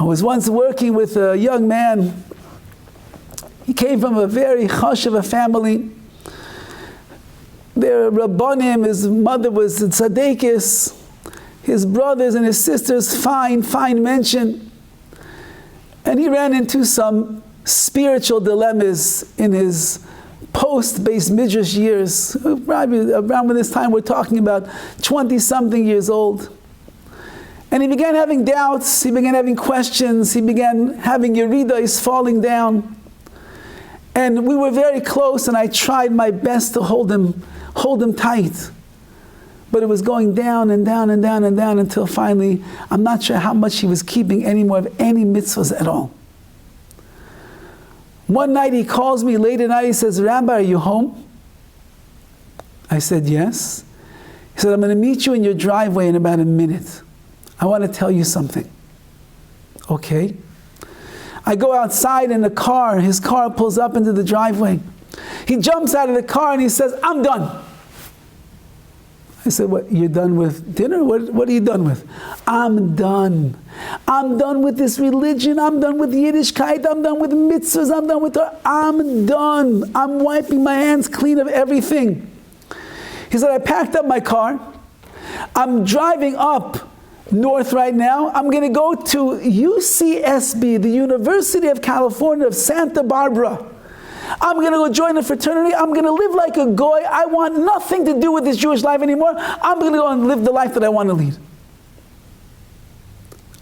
I was once working with a young man. He came from a very chashuva family. Their rabbanim, his mother was tzadekis, his brothers and his sisters, fine mention. And he ran into some spiritual dilemmas in his post-based midrash years. Around this time, we're talking about 20-something years old. And he began having doubts, he began having questions, he began having yeridas, falling down. And we were very close, and I tried my best to hold him tight. But it was going down and down and down and down until finally, I'm not sure how much he was keeping any more of any mitzvahs at all. One night he calls me late at night, he says, Rabbi, are you home? I said, yes. He said, I'm going to meet you in your driveway in about a minute. I want to tell you something. Okay. I go outside in the car, his car pulls up into the driveway. He jumps out of the car and he says, I'm done. I said, what, you're done with dinner? What are you done with? I'm done. I'm done with this religion. I'm done with Yiddishkeit. I'm done with mitzvahs. I'm done with Torah. I'm done. I'm wiping my hands clean of everything. He said, I packed up my car. I'm driving up north right now. I'm going to go to UCSB, the University of California of Santa Barbara. I'm going to go join a fraternity. I'm going to live like a goy. I want nothing to do with this Jewish life anymore. I'm going to go and live the life that I want to lead.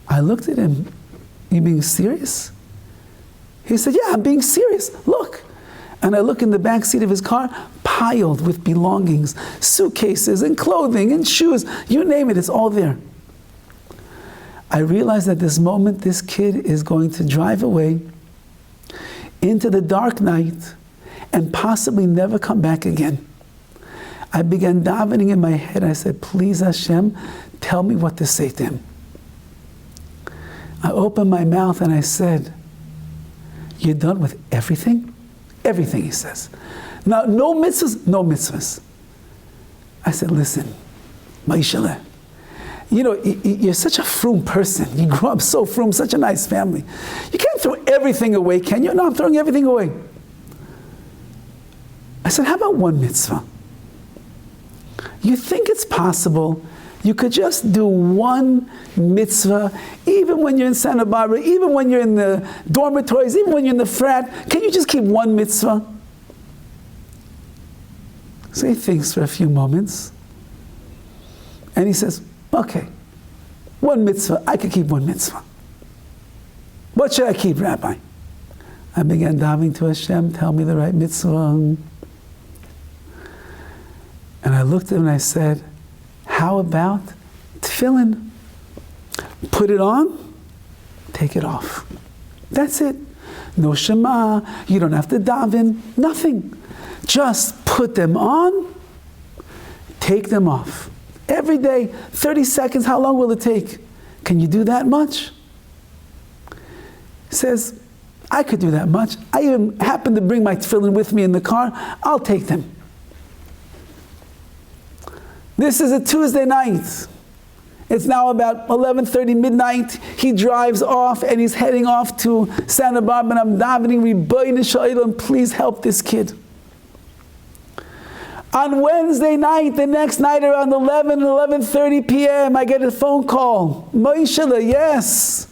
I looked at him. You being serious? He said, yeah, I'm being serious. Look. And I look in the back seat of his car, piled with belongings, suitcases and clothing and shoes. You name it, it's all there. I realized at this moment, this kid is going to drive away into the dark night and possibly never come back again. I began davening in my head. I said, please Hashem, tell me what to say to him. I opened my mouth and I said, you're done with everything? Everything, he says. Now, no mitzvahs? No mitzvahs. I said, listen, Ma'ishaleh, you know, you're such a frum person. You grew up so frum, such a nice family. You can't throw everything away, can you? No, I'm throwing everything away. I said, how about one mitzvah? You think it's possible you could just do one mitzvah, even when you're in Santa Barbara, even when you're in the dormitories, even when you're in the frat, can you just keep one mitzvah? So he thinks for a few moments, and he says, okay, one mitzvah, I could keep one mitzvah. What should I keep, Rabbi? I began davening to Hashem, tell me the right mitzvah. And I looked at him and I said, how about tefillin? Put it on, take it off. That's it. No Shema, you don't have to daven, nothing. Just put them on, take them off. Every day, 30 seconds, how long will it take? Can you do that much? He says, I could do that much. I even happen to bring my tefillin with me in the car. I'll take them. This is a Tuesday night. It's now about 11:30 midnight. He drives off and he's heading off to Santa Barbara, and I'm davening, Ribono Shel Olam, please help this kid. On Wednesday night, the next night around 11:30 p.m., I get a phone call. Moishele, yes.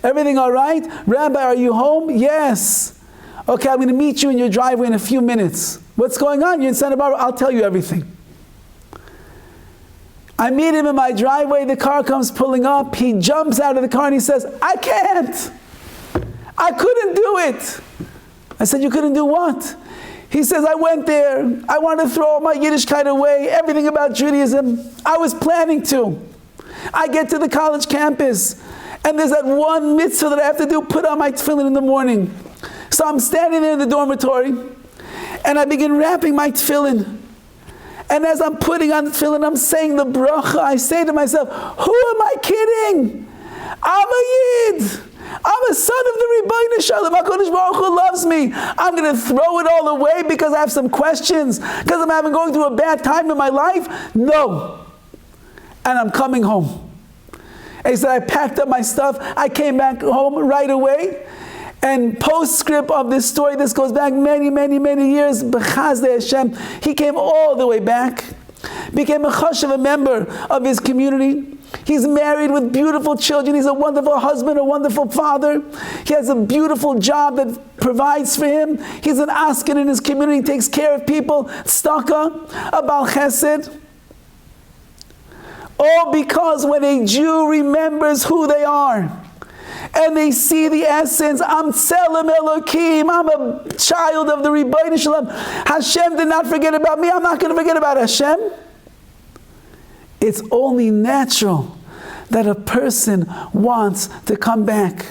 Everything all right? Rabbi, are you home? Yes. Okay, I'm going to meet you in your driveway in a few minutes. What's going on? You're in Santa Barbara? I'll tell you everything. I meet him in my driveway. The car comes pulling up. He jumps out of the car and he says, I can't. I couldn't do it. I said, you couldn't do what? He says, I went there. I wanted to throw all my Yiddishkeit away, everything about Judaism. I was planning to. I get to the college campus, and there's that one mitzvah that I have to do, put on my tefillin in the morning. So I'm standing there in the dormitory, and I begin wrapping my tefillin. And as I'm putting on the tefillin, I'm saying the bracha. I say to myself, who am I kidding? I'm a Yid. I'm a son of the Ribono Shel Olam. HaKadosh Baruch Hu loves me. I'm going to throw it all away because I have some questions, because I'm going through a bad time in my life? No. And I'm coming home. And he said, I packed up my stuff. I came back home right away. And postscript of this story, this goes back many, many, many years. B'chazdei Hashem, he came all the way back, became a chashuv, a member of his community. He's married with beautiful children. He's a wonderful husband, a wonderful father. He has a beautiful job that provides for him. He's an asken in his community, takes care of people, tzedakah, a bal chesed. All because when a Jew remembers who they are, and they see the essence, I'm Tselem Elokim, I'm a child of the Ribono Shel Olam. Hashem did not forget about me, I'm not going to forget about Hashem. It's only natural that a person wants to come back.